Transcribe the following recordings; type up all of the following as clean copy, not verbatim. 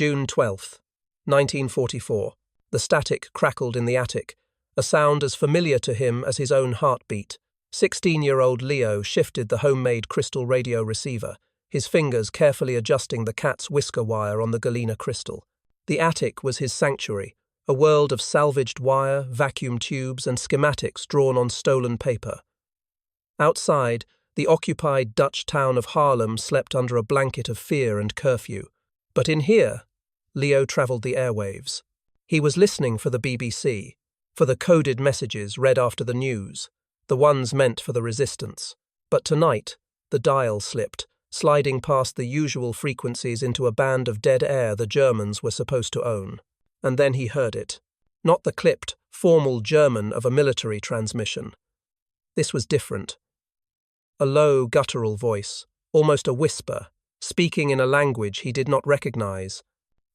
June 12th, 1944. The static crackled in the attic, a sound as familiar to him as his own heartbeat. 16-year-old Leo shifted the homemade crystal radio receiver, his fingers carefully adjusting the cat's whisker wire on the galena crystal. The attic was his sanctuary, a world of salvaged wire, vacuum tubes, and schematics drawn on stolen paper. Outside, the occupied Dutch town of Haarlem slept under a blanket of fear and curfew. But in here, Leo travelled the airwaves. He was listening for the BBC, for the coded messages read after the news, the ones meant for the resistance. But tonight, the dial slipped, sliding past the usual frequencies into a band of dead air the Germans were supposed to own. And then he heard it. Not the clipped, formal German of a military transmission. This was different. A low, guttural voice, almost a whisper, speaking in a language he did not recognize.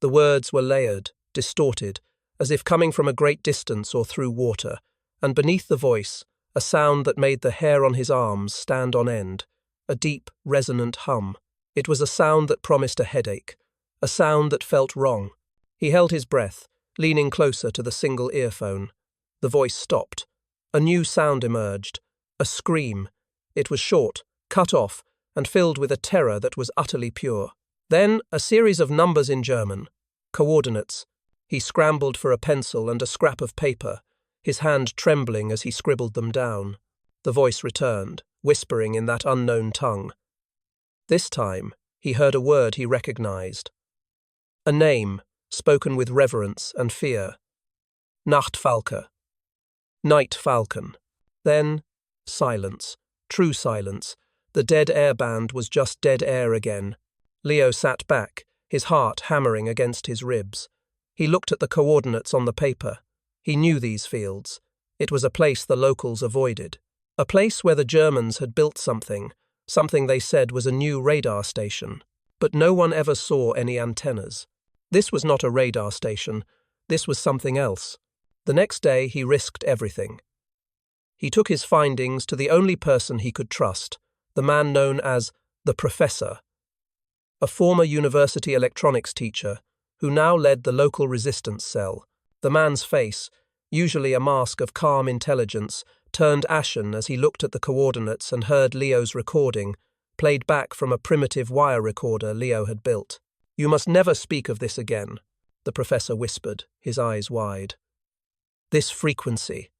The words were layered, distorted, as if coming from a great distance or through water, and beneath the voice, a sound that made the hair on his arms stand on end, a deep, resonant hum. It was a sound that promised a headache, a sound that felt wrong. He held his breath, leaning closer to the single earphone. The voice stopped. A new sound emerged, a scream. It was short, cut off, and filled with a terror that was utterly pure. Then a series of numbers in German, coordinates. He scrambled for a pencil and a scrap of paper, his hand trembling as he scribbled them down. The voice returned, whispering in that unknown tongue. This time, he heard a word he recognized. A name, spoken with reverence and fear. Nachtfalke. Night Falcon. Then, silence. True silence. The dead air band was just dead air again. Leo sat back, his heart hammering against his ribs. He looked at the coordinates on the paper. He knew these fields. It was a place the locals avoided. A place where the Germans had built something they said was a new radar station. But no one ever saw any antennas. This was not a radar station. This was something else. The next day he risked everything. He took his findings to the only person he could trust, the man known as the Professor, a former university electronics teacher who now led the local resistance cell. The man's face, usually a mask of calm intelligence, turned ashen as he looked at the coordinates and heard Leo's recording, played back from a primitive wire recorder Leo had built. "You must never speak of this again," the professor whispered, his eyes wide. "This frequency.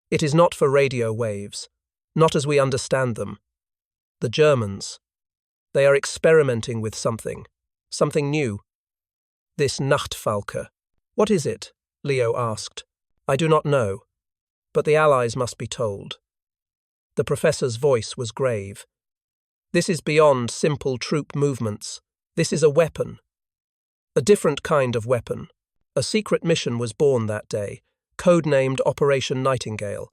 It is not for radio waves, not as we understand them. The Germans, they are experimenting with something new. This Nachtfalke. What is it?" Leo asked. "I do not know, but the Allies must be told." The professor's voice was grave. "This is beyond simple troop movements. This is a weapon. A different kind of weapon. A secret mission was born that day, codenamed Operation Nightingale.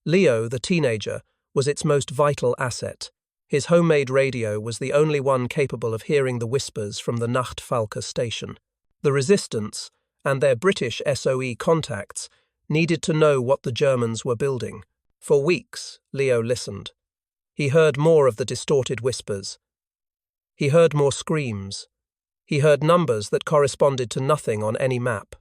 Leo, the teenager, was its most vital asset. His homemade radio was the only one capable of hearing the whispers from the Nachtfalke station. The resistance, and their British SOE contacts, needed to know what the Germans were building. For weeks, Leo listened. He heard more of the distorted whispers. He heard more screams. He heard numbers that corresponded to nothing on any map.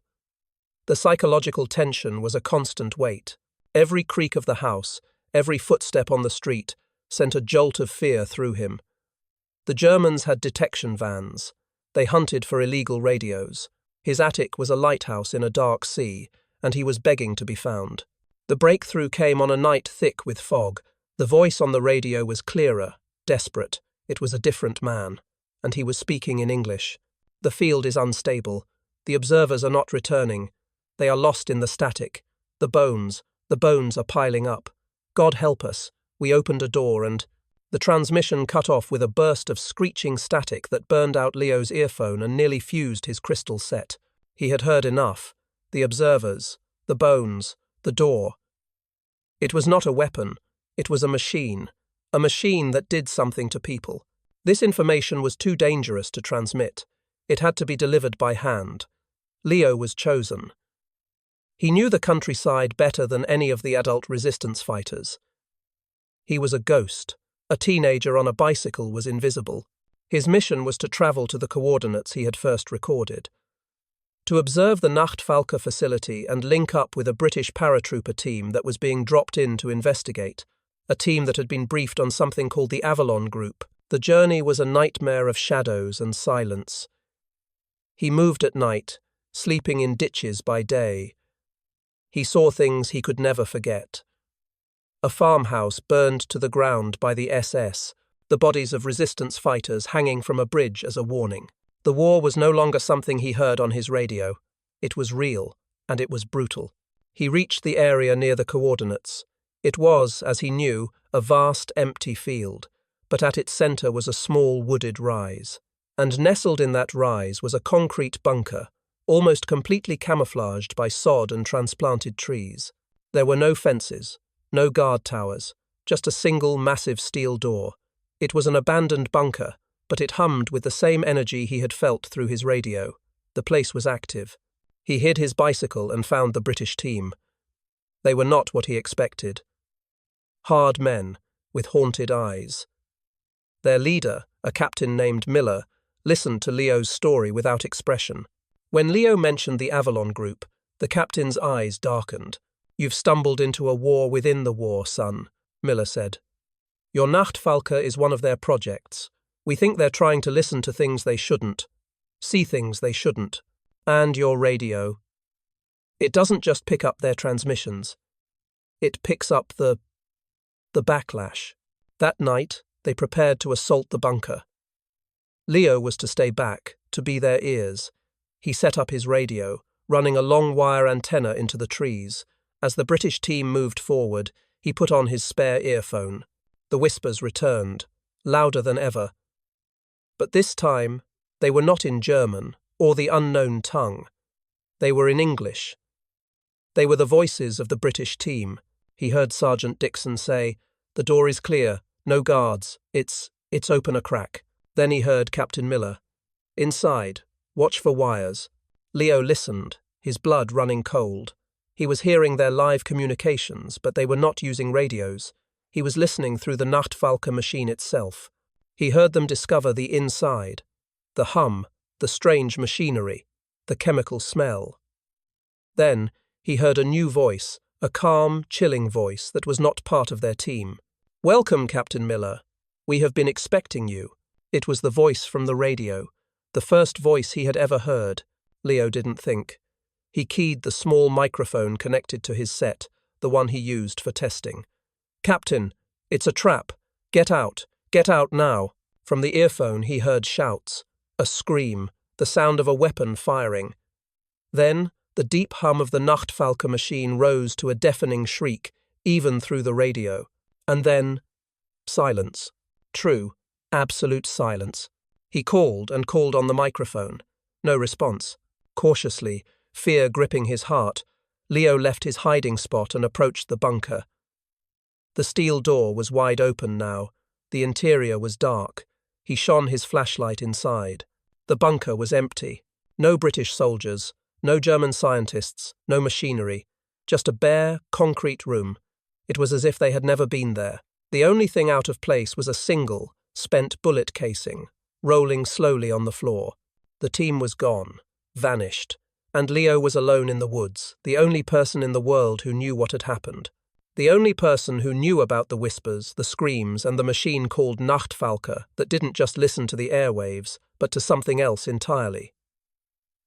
The psychological tension was a constant weight. Every creak of the house, every footstep on the street, sent a jolt of fear through him. The Germans had detection vans. They hunted for illegal radios. His attic was a lighthouse in a dark sea, and he was begging to be found. The breakthrough came on a night thick with fog. The voice on the radio was clearer, desperate. It was a different man, and he was speaking in English. "The field is unstable. The observers are not returning. They are lost in the static. The bones are piling up. God help us." We opened a door and the transmission cut off with a burst of screeching static that burned out Leo's earphone and nearly fused his crystal set. He had heard enough. The observers, the bones, the door. It was not a weapon. It was a machine that did something to people. This information was too dangerous to transmit. It had to be delivered by hand. Leo was chosen. He knew the countryside better than any of the adult resistance fighters. He was a ghost. A teenager on a bicycle was invisible. His mission was to travel to the coordinates he had first recorded, to observe the Nachtfalke facility and link up with a British paratrooper team that was being dropped in to investigate, a team that had been briefed on something called the Avalon Group. The journey was a nightmare of shadows and silence. He moved at night, sleeping in ditches by day. He saw things he could never forget. A farmhouse burned to the ground by the SS, the bodies of resistance fighters hanging from a bridge as a warning. The war was no longer something he heard on his radio. It was real, and it was brutal. He reached the area near the coordinates. It was, as he knew, a vast empty field, but at its center was a small wooded rise. And nestled in that rise was a concrete bunker, almost completely camouflaged by sod and transplanted trees. There were no fences, no guard towers, just a single massive steel door. It was an abandoned bunker, but it hummed with the same energy he had felt through his radio. The place was active. He hid his bicycle and found the British team. They were not what he expected. Hard men, with haunted eyes. Their leader, a captain named Miller, listened to Leo's story without expression. When Leo mentioned the Avalon Group, the captain's eyes darkened. "You've stumbled into a war within the war, son," Miller said. "Your Nachtfalke is one of their projects. We think they're trying to listen to things they shouldn't, see things they shouldn't. And your radio. It doesn't just pick up their transmissions. It picks up the backlash." That night, they prepared to assault the bunker. Leo was to stay back, to be their ears. He set up his radio, running a long wire antenna into the trees. As the British team moved forward, he put on his spare earphone. The whispers returned, louder than ever. But this time, they were not in German, or the unknown tongue. They were in English. They were the voices of the British team. He heard Sergeant Dixon say, "The door is clear, no guards, it's open a crack." Then he heard Captain Miller, "Inside, watch for wires." Leo listened, his blood running cold. He was hearing their live communications, but they were not using radios. He was listening through the Nachtfalke machine itself. He heard them discover the inside, the hum, the strange machinery, the chemical smell. Then he heard a new voice, a calm, chilling voice that was not part of their team. "Welcome, Captain Miller. We have been expecting you." It was the voice from the radio, the first voice he had ever heard. Leo didn't think. He keyed the small microphone connected to his set, the one he used for testing. "Captain, it's a trap. Get out now." From the earphone he heard shouts, a scream, the sound of a weapon firing. Then the deep hum of the Nachtfalke machine rose to a deafening shriek, even through the radio. And then silence. True, absolute silence. He called and called on the microphone. No response. Cautiously, fear gripping his heart, Leo left his hiding spot and approached the bunker. The steel door was wide open now. The interior was dark. He shone his flashlight inside. The bunker was empty. No British soldiers, no German scientists, no machinery. Just a bare, concrete room. It was as if they had never been there. The only thing out of place was a single, spent bullet casing, rolling slowly on the floor. The team was gone, vanished, and Leo was alone in the woods, the only person in the world who knew what had happened. The only person who knew about the whispers, the screams, and the machine called Nachtfalke that didn't just listen to the airwaves, but to something else entirely.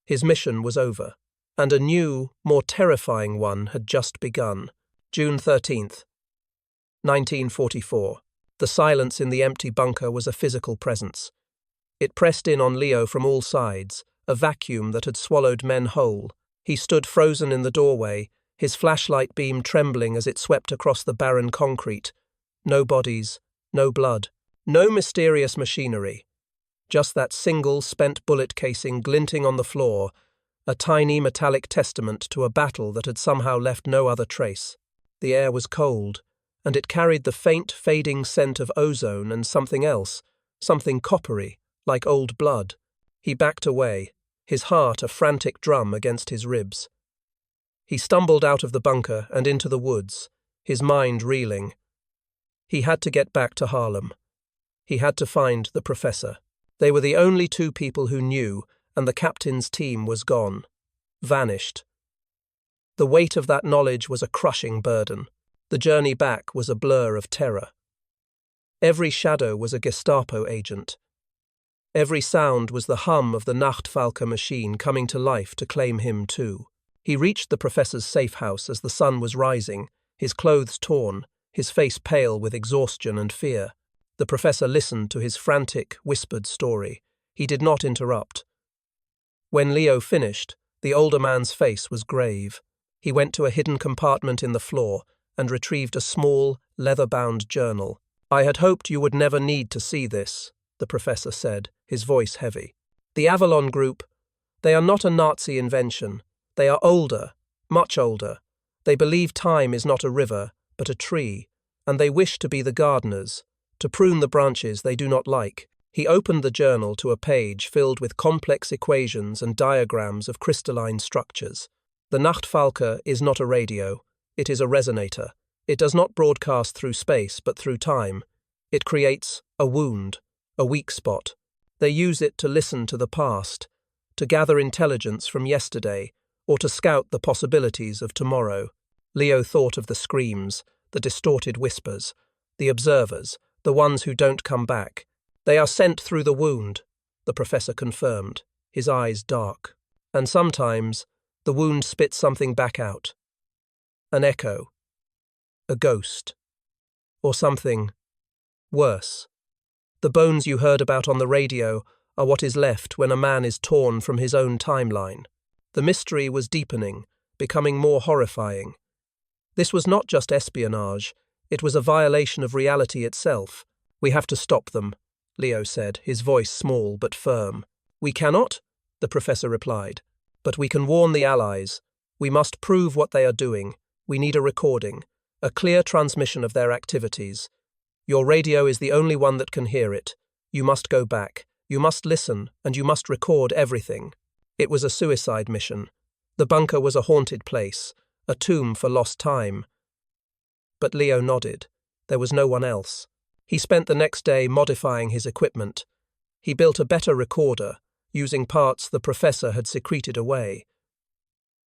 His mission was over, and a new, more terrifying one had just begun. June 13th, 1944. The silence in the empty bunker was a physical presence. It pressed in on Leo from all sides, a vacuum that had swallowed men whole. He stood frozen in the doorway, his flashlight beam trembling as it swept across the barren concrete. No bodies, no blood, no mysterious machinery. Just that single spent bullet casing glinting on the floor, a tiny metallic testament to a battle that had somehow left no other trace. The air was cold, and it carried the faint, fading scent of ozone and something else, something coppery, like old blood. He backed away, his heart a frantic drum against his ribs. He stumbled out of the bunker and into the woods, his mind reeling. He had to get back to Harlem. He had to find the professor. They were the only two people who knew, and the captain's team was gone. Vanished. The weight of that knowledge was a crushing burden. The journey back was a blur of terror. Every shadow was a Gestapo agent. Every sound was the hum of the Nachtfalke machine coming to life to claim him too. He reached the professor's safe house as the sun was rising, his clothes torn, his face pale with exhaustion and fear. The professor listened to his frantic, whispered story. He did not interrupt. When Leo finished, the older man's face was grave. He went to a hidden compartment in the floor and retrieved a small, leather-bound journal. "I had hoped you would never need to see this," the professor said, his voice heavy. "The Avalon Group, they are not a Nazi invention. They are older, much older. They believe time is not a river, but a tree, and they wish to be the gardeners, to prune the branches they do not like." He opened the journal to a page filled with complex equations and diagrams of crystalline structures. The Nachtfalke is not a radio. It is a resonator. It does not broadcast through space, but through time. It creates a wound, a weak spot. They use it to listen to the past, to gather intelligence from yesterday, or to scout the possibilities of tomorrow. Leo thought of the screams, the distorted whispers, the observers, the ones who don't come back. "They are sent through the wound," the professor confirmed, his eyes dark. "And sometimes the wound spits something back out. An echo, a ghost, or something worse. The bones you heard about on the radio are what is left when a man is torn from his own timeline." The mystery was deepening, becoming more horrifying. This was not just espionage, it was a violation of reality itself. "We have to stop them," Leo said, his voice small but firm. "We cannot," the professor replied, "but we can warn the Allies. We must prove what they are doing. We need a recording, a clear transmission of their activities. Your radio is the only one that can hear it. You must go back. You must listen, and you must record everything." It was a suicide mission. The bunker was a haunted place, a tomb for lost time. But Leo nodded. There was no one else. He spent the next day modifying his equipment. He built a better recorder, using parts the professor had secreted away.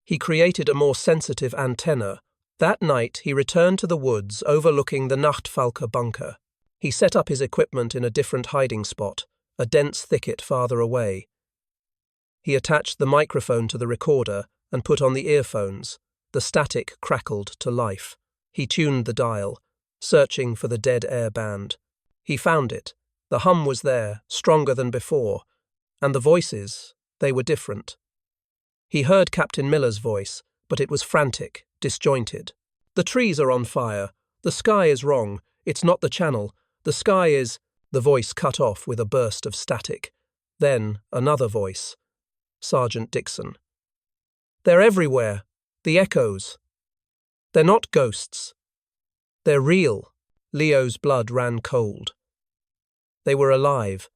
He created a more sensitive antenna. That night he returned to the woods overlooking the Nachtfalke bunker. He set up his equipment in a different hiding spot, a dense thicket farther away. He attached the microphone to the recorder and put on the earphones. The static crackled to life. He tuned the dial, searching for the dead air band. He found it. The hum was there, stronger than before. And the voices, they were different. He heard Captain Miller's voice, but it was frantic, disjointed. "The trees are on fire. The sky is wrong. It's not the channel. The sky is—" The voice cut off with a burst of static. Then another voice. Sergeant Dixon. "They're everywhere. The echoes. They're not ghosts. They're real." Leo's blood ran cold. They were alive.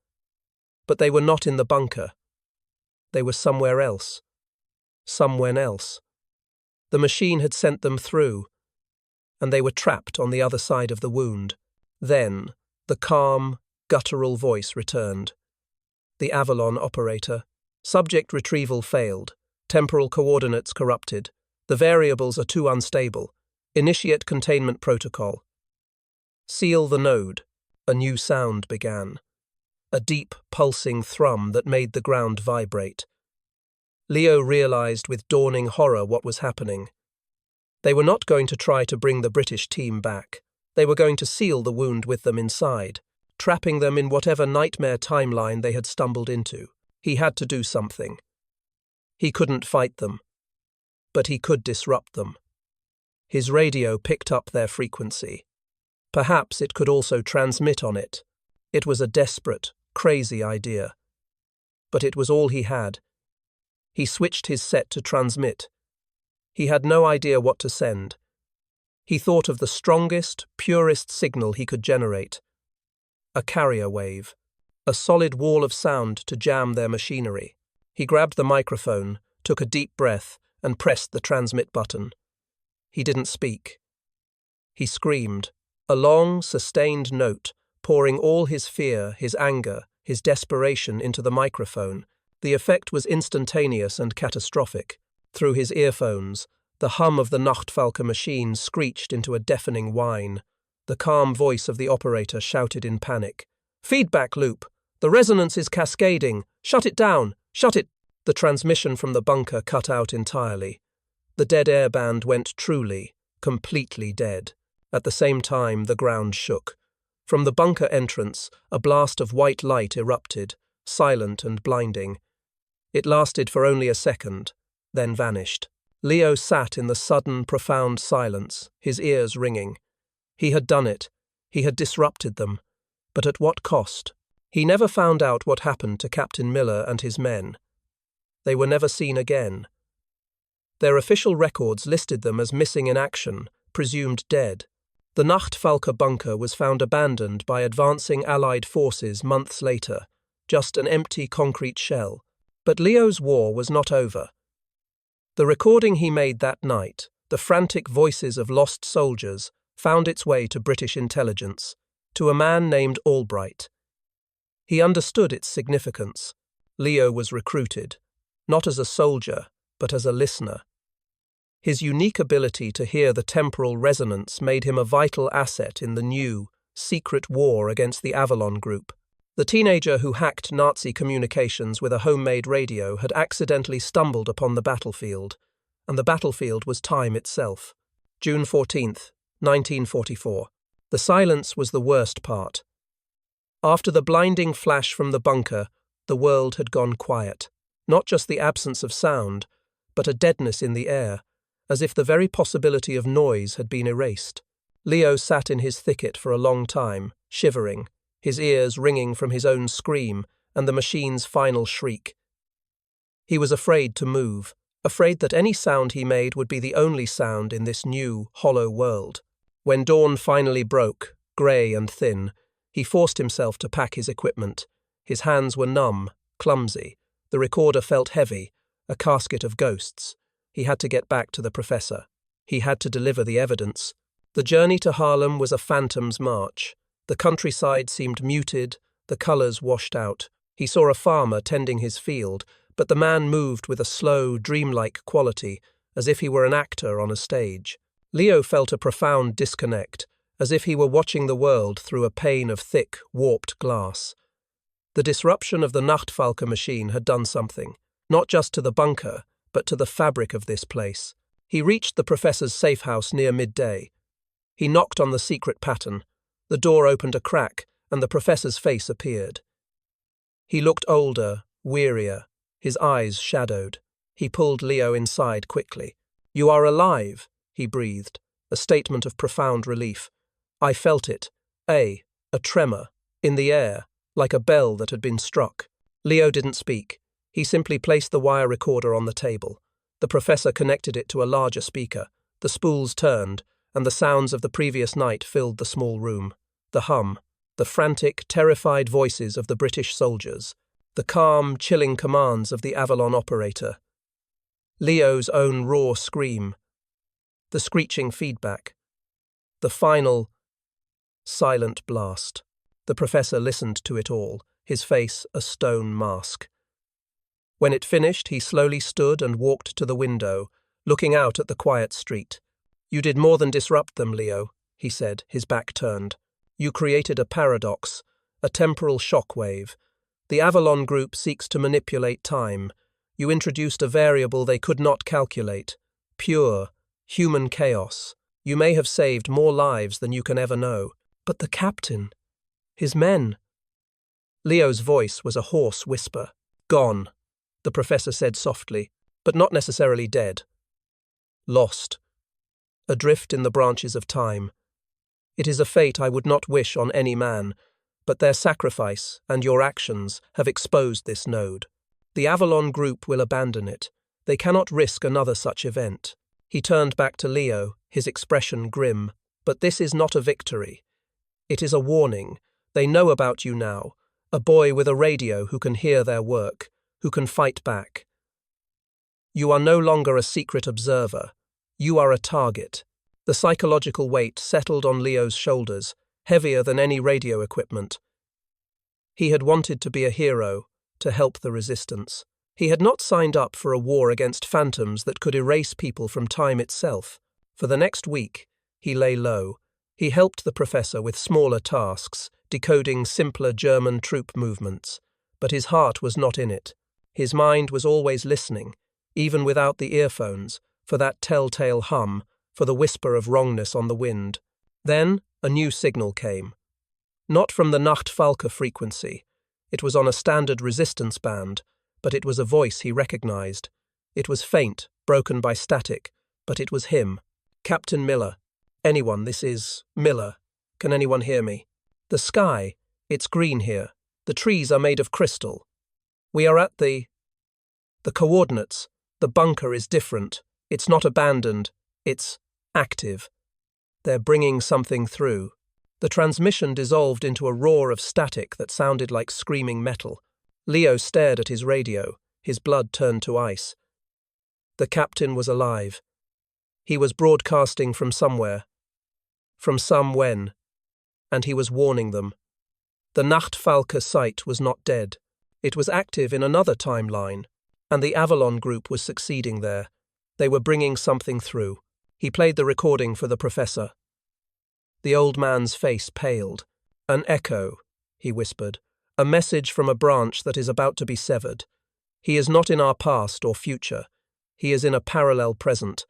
But they were not in the bunker. They were somewhere else. Somewhere else. The machine had sent them through, and they were trapped on the other side of the wound. Then the calm, guttural voice returned. "The Avalon operator. Subject retrieval failed. Temporal coordinates corrupted. The variables are too unstable. Initiate containment protocol. Seal the node." A new sound began. A deep, pulsing thrum that made the ground vibrate. Leo realized with dawning horror what was happening. They were not going to try to bring the British team back. They were going to seal the wound with them inside, trapping them in whatever nightmare timeline they had stumbled into. He had to do something. He couldn't fight them, but he could disrupt them. His radio picked up their frequency. Perhaps it could also transmit on it. It was a desperate, crazy idea. But it was all he had. He switched his set to transmit. He had no idea what to send. He thought of the strongest, purest signal he could generate. A carrier wave. A solid wall of sound to jam their machinery. He grabbed the microphone, took a deep breath, and pressed the transmit button. He didn't speak. He screamed, a long, sustained note, pouring all his fear, his anger, his desperation into the microphone. The effect was instantaneous and catastrophic. Through his earphones, the hum of the Nachtfalke machine screeched into a deafening whine. The calm voice of the operator shouted in panic. "Feedback loop! The resonance is cascading! Shut it down! Shut it!" The transmission from the bunker cut out entirely. The dead air band went truly, completely dead. At the same time, the ground shook. From the bunker entrance, a blast of white light erupted, silent and blinding. It lasted for only a second, then vanished. Leo sat in the sudden, profound silence, his ears ringing. He had done it. He had disrupted them. But at what cost? He never found out what happened to Captain Miller and his men. They were never seen again. Their official records listed them as missing in action, presumed dead. The Nachtfalke bunker was found abandoned by advancing Allied forces months later, just an empty concrete shell. But Leo's war was not over. The recording he made that night, the frantic voices of lost soldiers, found its way to British intelligence, to a man named Albright. He understood its significance. Leo was recruited, not as a soldier, but as a listener. His unique ability to hear the temporal resonance made him a vital asset in the new, secret war against the Avalon Group. The teenager who hacked Nazi communications with a homemade radio had accidentally stumbled upon the battlefield, and the battlefield was time itself. June 14th, 1944. The silence was the worst part. After the blinding flash from the bunker, the world had gone quiet. Not just the absence of sound, but a deadness in the air, as if the very possibility of noise had been erased. Leo sat in his thicket for a long time, shivering, his ears ringing from his own scream and the machine's final shriek. He was afraid to move, afraid that any sound he made would be the only sound in this new, hollow world. When dawn finally broke, grey and thin, he forced himself to pack his equipment. His hands were numb, clumsy. The recorder felt heavy, a casket of ghosts. He had to get back to the professor. He had to deliver the evidence. The journey to Harlem was a phantom's march. The countryside seemed muted, the colours washed out. He saw a farmer tending his field, but the man moved with a slow, dreamlike quality, as if he were an actor on a stage. Leo felt a profound disconnect, as if he were watching the world through a pane of thick, warped glass. The disruption of the Nachtfalke machine had done something, not just to the bunker, but to the fabric of this place. He reached the professor's safe house near midday. He knocked on the secret pattern. The door opened a crack, and the professor's face appeared. He looked older, wearier, his eyes shadowed. He pulled Leo inside quickly. "You are alive," he breathed, a statement of profound relief. I felt it, a tremor, in the air, like a bell that had been struck. Leo didn't speak. He simply placed the wire recorder on the table. The professor connected it to a larger speaker. The spools turned, and the sounds of the previous night filled the small room. The hum, the frantic, terrified voices of the British soldiers, the calm, chilling commands of the Avalon operator. Leo's own raw scream, the screeching feedback, the final, silent blast. The professor listened to it all, his face a stone mask. When it finished, he slowly stood and walked to the window, looking out at the quiet street. "You did more than disrupt them, Leo," he said, his back turned. "You created a paradox, a temporal shockwave. The Avalon Group seeks to manipulate time. You introduced a variable they could not calculate. Pure, human chaos. You may have saved more lives than you can ever know. But the captain, his men." Leo's voice was a hoarse whisper. "Gone," the professor said softly, "but not necessarily dead. Lost. Adrift in the branches of time. It is a fate I would not wish on any man, but their sacrifice and your actions have exposed this node. The Avalon Group will abandon it. They cannot risk another such event." He turned back to Leo, his expression grim. "But this is not a victory. It is a warning. They know about you now. A boy with a radio who can hear their work, who can fight back. You are no longer a secret observer. You are a target." The psychological weight settled on Leo's shoulders, heavier than any radio equipment. He had wanted to be a hero, to help the resistance. He had not signed up for a war against phantoms that could erase people from time itself. For the next week, he lay low. He helped the professor with smaller tasks, decoding simpler German troop movements. But his heart was not in it. His mind was always listening, even without the earphones, for that telltale hum, for the whisper of wrongness on the wind. Then a new signal came. Not from the Nachtfalke frequency. It was on a standard resistance band, but it was a voice he recognized. It was faint, broken by static, but it was him. Captain Miller. Anyone, this is Miller. Can anyone hear me? The sky, it's green here. The trees are made of crystal. We are at the coordinates. The bunker is different. It's not abandoned. It's active. They're bringing something through. The transmission dissolved into a roar of static that sounded like screaming metal. Leo stared at his radio. His blood turned to ice. The captain was alive. He was broadcasting from somewhere. From somewhen. And he was warning them. The Nachtfalke site was not dead. It was active in another timeline, and the Avalon group was succeeding there. They were bringing something through. He played the recording for the professor. The old man's face paled. An echo, he whispered. A message from a branch that is about to be severed. He is not in our past or future. He is in a parallel present.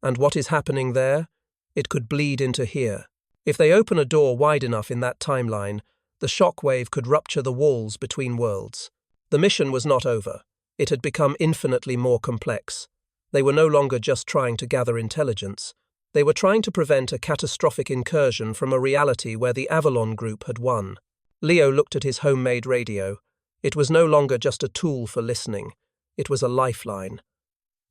And what is happening there? It could bleed into here. If they open a door wide enough in that timeline, the shockwave could rupture the walls between worlds. The mission was not over. It had become infinitely more complex. They were no longer just trying to gather intelligence. They were trying to prevent a catastrophic incursion from a reality where the Avalon group had won. Leo looked at his homemade radio. It was no longer just a tool for listening. It was a lifeline.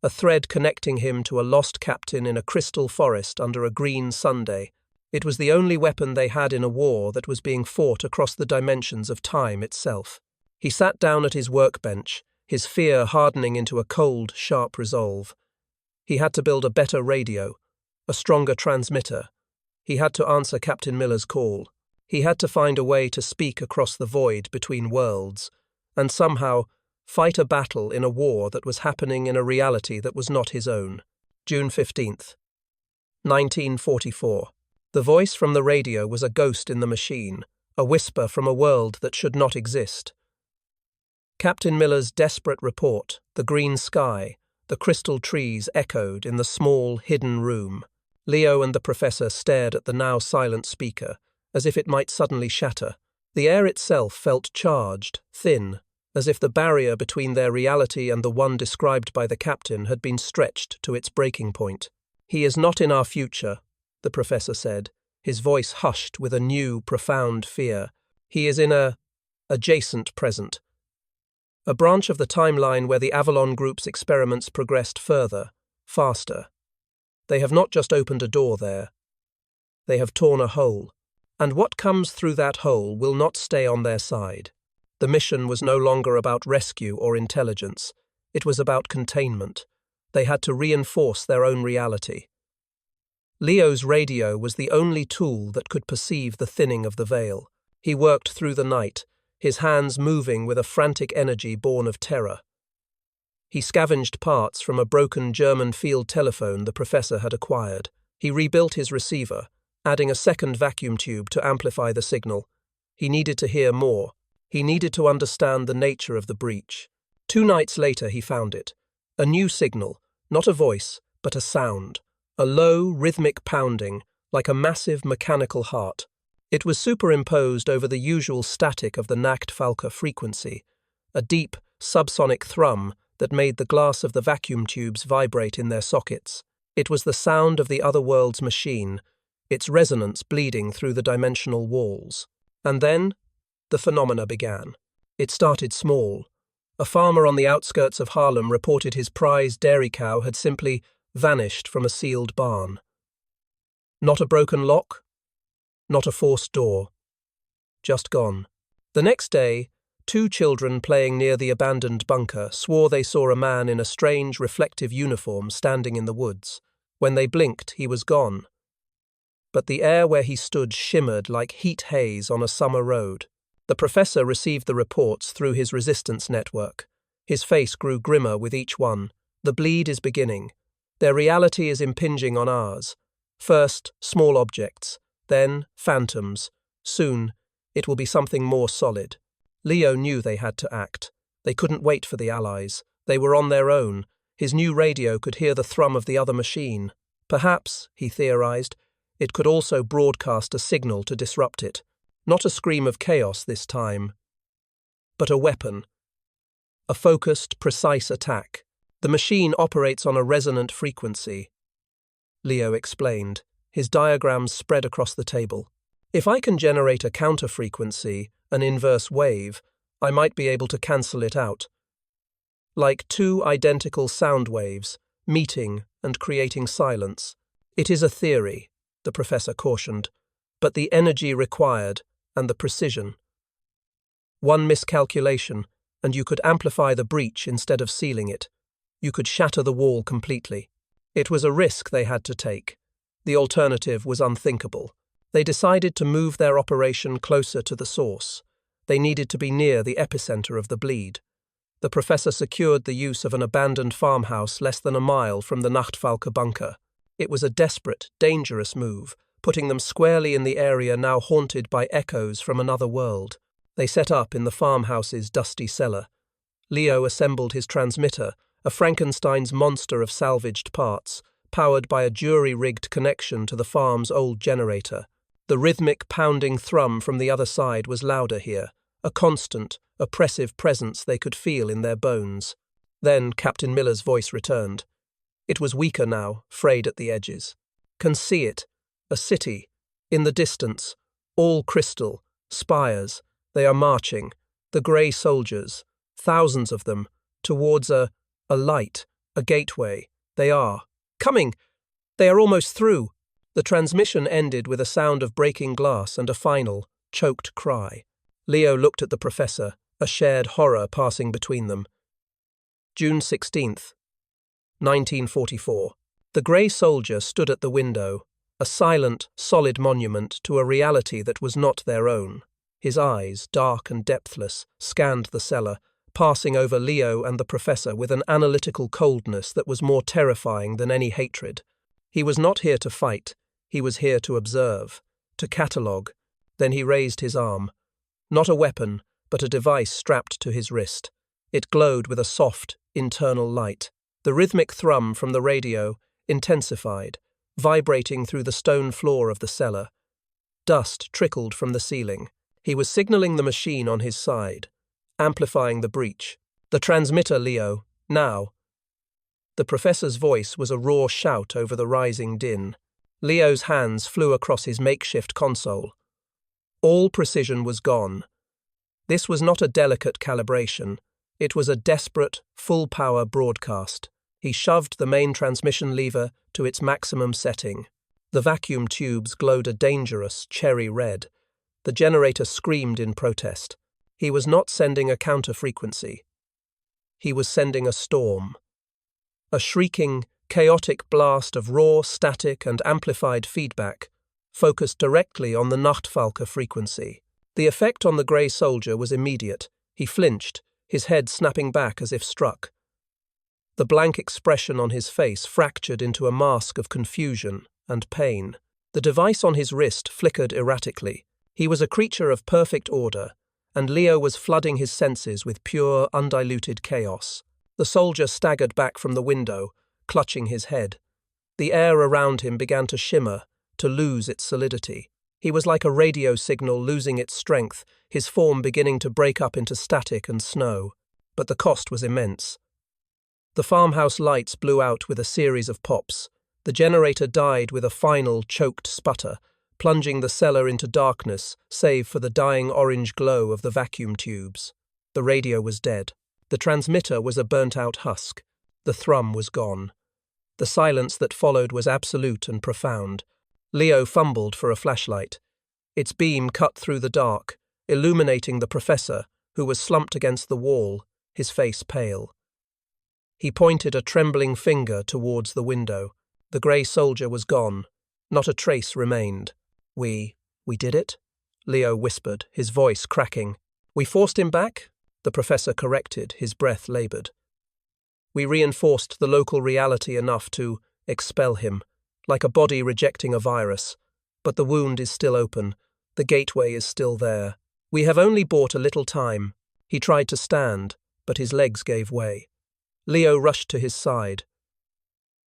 A thread connecting him to a lost captain in a crystal forest under a green Sunday. It was the only weapon they had in a war that was being fought across the dimensions of time itself. He sat down at his workbench, his fear hardening into a cold, sharp resolve. He had to build a better radio, a stronger transmitter. He had to answer Captain Miller's call. He had to find a way to speak across the void between worlds, and somehow fight a battle in a war that was happening in a reality that was not his own. June 15th, 1944. The voice from the radio was a ghost in the machine, a whisper from a world that should not exist. Captain Miller's desperate report, the green sky, the crystal trees echoed in the small, hidden room. Leo and the professor stared at the now silent speaker, as if it might suddenly shatter. The air itself felt charged, thin, as if the barrier between their reality and the one described by the captain had been stretched to its breaking point. He is not in our future, the professor said, his voice hushed with a new, profound fear. He is in a adjacent present. A branch of the timeline where the Avalon Group's experiments progressed further, faster. They have not just opened a door there. They have torn a hole. And what comes through that hole will not stay on their side. The mission was no longer about rescue or intelligence. It was about containment. They had to reinforce their own reality. Leo's radio was the only tool that could perceive the thinning of the veil. He worked through the night, his hands moving with a frantic energy born of terror. He scavenged parts from a broken German field telephone the professor had acquired. He rebuilt his receiver, adding a second vacuum tube to amplify the signal. He needed to hear more. He needed to understand the nature of the breach. 2 nights later he found it. A new signal, not a voice, but a sound. A low, rhythmic pounding, like a massive mechanical heart. It was superimposed over the usual static of the Nachtfalke frequency, a deep, subsonic thrum that made the glass of the vacuum tubes vibrate in their sockets. It was the sound of the other world's machine, its resonance bleeding through the dimensional walls. And then, the phenomena began. It started small. A farmer on the outskirts of Harlem reported his prized dairy cow had simply vanished from a sealed barn. Not a broken lock, not a forced door. Just gone. The next day, 2 children playing near the abandoned bunker swore they saw a man in a strange, reflective uniform standing in the woods. When they blinked, he was gone. But the air where he stood shimmered like heat haze on a summer road. The professor received the reports through his resistance network. His face grew grimmer with each one. The bleed is beginning. Their reality is impinging on ours. First, small objects, then phantoms. Soon, it will be something more solid. Leo knew they had to act. They couldn't wait for the Allies. They were on their own. His new radio could hear the thrum of the other machine. Perhaps, he theorized, it could also broadcast a signal to disrupt it. Not a scream of chaos this time, but a weapon. A focused, precise attack. The machine operates on a resonant frequency. Leo explained. His diagrams spread across the table. If I can generate a counter-frequency, an inverse wave, I might be able to cancel it out. Like two identical sound waves, meeting and creating silence. It is a theory, the professor cautioned, but the energy required and the precision. One miscalculation, and you could amplify the breach instead of sealing it. You could shatter the wall completely. It was a risk they had to take. The alternative was unthinkable. They decided to move their operation closer to the source. They needed to be near the epicenter of the bleed. The professor secured the use of an abandoned farmhouse less than a mile from the Nachtfalke bunker. It was a desperate, dangerous move, putting them squarely in the area now haunted by echoes from another world. They set up in the farmhouse's dusty cellar. Leo assembled his transmitter, a Frankenstein's monster of salvaged parts, powered by a jury-rigged connection to the farm's old generator. The rhythmic pounding thrum from the other side was louder here, a constant, oppressive presence they could feel in their bones. Then Captain Miller's voice returned. It was weaker now, frayed at the edges. Can see it. A city. In the distance. All crystal. Spires. They are marching. The grey soldiers. Thousands of them. Towards a light. A gateway. They are. Coming! They are almost through. The transmission ended with a sound of breaking glass and a final, choked cry. Leo looked at the professor, a shared horror passing between them. June 16th, 1944. The grey soldier stood at the window, a silent, solid monument to a reality that was not their own. His eyes, dark and depthless, scanned the cellar, passing over Leo and the professor with an analytical coldness that was more terrifying than any hatred. He was not here to fight. He was here to observe, to catalogue. Then he raised his arm. Not a weapon, but a device strapped to his wrist. It glowed with a soft, internal light. The rhythmic thrum from the radio intensified, vibrating through the stone floor of the cellar. Dust trickled from the ceiling. He was signalling the machine on his side, amplifying the breach. The transmitter, Leo, now. The professor's voice was a raw shout over the rising din. Leo's hands flew across his makeshift console. All precision was gone. This was not a delicate calibration. It was a desperate, full-power broadcast. He shoved the main transmission lever to its maximum setting. The vacuum tubes glowed a dangerous cherry red. The generator screamed in protest. He was not sending a counter-frequency. He was sending a storm. A shrieking, chaotic blast of raw, static and amplified feedback, focused directly on the Nachtfalke frequency. The effect on the grey soldier was immediate. He flinched, his head snapping back as if struck. The blank expression on his face fractured into a mask of confusion and pain. The device on his wrist flickered erratically. He was a creature of perfect order, and Leo was flooding his senses with pure, undiluted chaos. The soldier staggered back from the window, clutching his head. The air around him began to shimmer, to lose its solidity. He was like a radio signal losing its strength, his form beginning to break up into static and snow. But the cost was immense. The farmhouse lights blew out with a series of pops. The generator died with a final, choked sputter, plunging the cellar into darkness, save for the dying orange glow of the vacuum tubes. The radio was dead. The transmitter was a burnt-out husk. The thrum was gone. The silence that followed was absolute and profound. Leo fumbled for a flashlight. Its beam cut through the dark, illuminating the professor, who was slumped against the wall, his face pale. He pointed a trembling finger towards the window. The grey soldier was gone. Not a trace remained. We did it? Leo whispered, his voice cracking. We forced him back? The professor corrected, his breath labored. We reinforced the local reality enough to expel him, like a body rejecting a virus. But the wound is still open. The gateway is still there. We have only bought a little time. He tried to stand, but his legs gave way. Leo rushed to his side.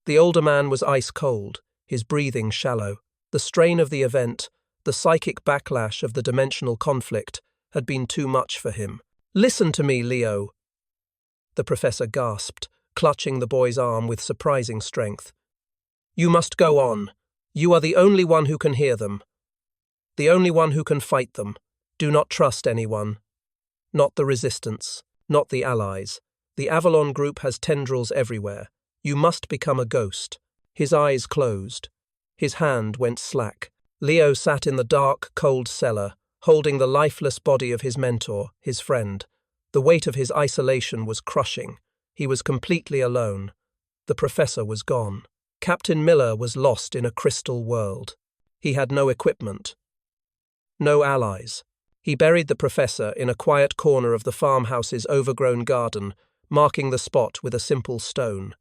The older man was ice cold, his breathing shallow. The strain of the event, the psychic backlash of the dimensional conflict, had been too much for him. Listen to me, Leo, the professor gasped, clutching the boy's arm with surprising strength. You must go on. You are the only one who can hear them. The only one who can fight them. Do not trust anyone. Not the resistance, not the allies. The Avalon group has tendrils everywhere. You must become a ghost. His eyes closed. His hand went slack. Leo sat in the dark, cold cellar, holding the lifeless body of his mentor, his friend. The weight of his isolation was crushing. He was completely alone. The professor was gone. Captain Miller was lost in a crystal world. He had no equipment. No allies. He buried the professor in a quiet corner of the farmhouse's overgrown garden, marking the spot with a simple stone.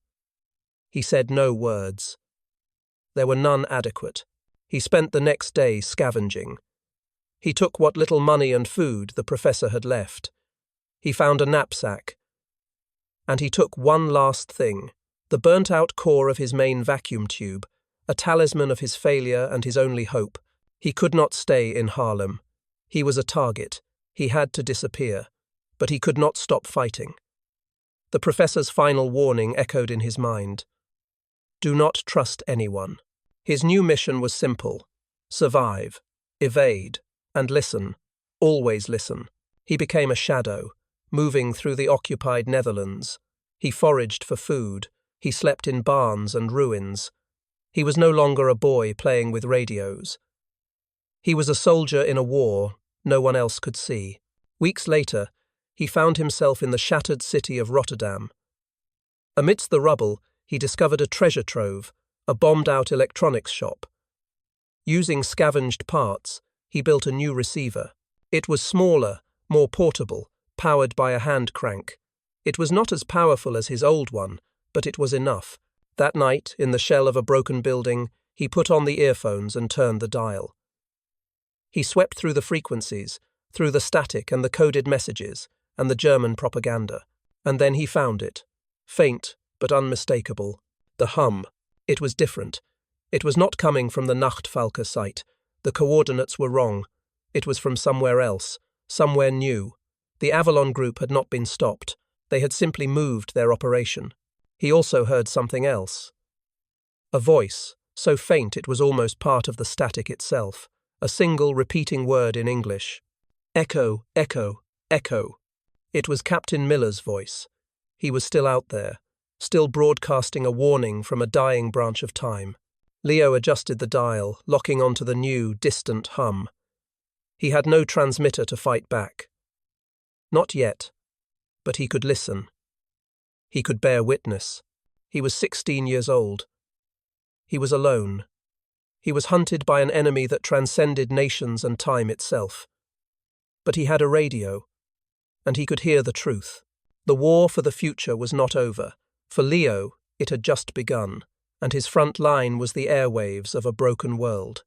He said no words. There were none adequate. He spent the next day scavenging. He took what little money and food the professor had left. He found a knapsack. And he took one last thing, the burnt-out core of his main vacuum tube, a talisman of his failure and his only hope. He could not stay in Harlem. He was a target. He had to disappear. But he could not stop fighting. The professor's final warning echoed in his mind. Do not trust anyone. His new mission was simple. Survive, evade, and listen. Always listen. He became a shadow, moving through the occupied Netherlands. He foraged for food. He slept in barns and ruins. He was no longer a boy playing with radios. He was a soldier in a war no one else could see. Weeks later, he found himself in the shattered city of Rotterdam. Amidst the rubble, he discovered a treasure trove, a bombed-out electronics shop. Using scavenged parts, he built a new receiver. It was smaller, more portable, powered by a hand crank. It was not as powerful as his old one, but it was enough. That night, in the shell of a broken building, he put on the earphones and turned the dial. He swept through the frequencies, through the static and the coded messages, and the German propaganda. And then he found it. Faint, but unmistakable. The hum. It was different. It was not coming from the Nachtfalke site. The coordinates were wrong. It was from somewhere else, somewhere new. The Avalon group had not been stopped. They had simply moved their operation. He also heard something else. A voice, so faint it was almost part of the static itself. A single repeating word in English. Echo, echo, echo. It was Captain Miller's voice. He was still out there, still broadcasting a warning from a dying branch of time. Leo adjusted the dial, locking onto the new, distant hum. He had no transmitter to fight back. Not yet, but he could listen. He could bear witness. He was 16 years old. He was alone. He was hunted by an enemy that transcended nations and time itself. But he had a radio, and he could hear the truth. The war for the future was not over. For Leo, it had just begun, and his front line was the airwaves of a broken world.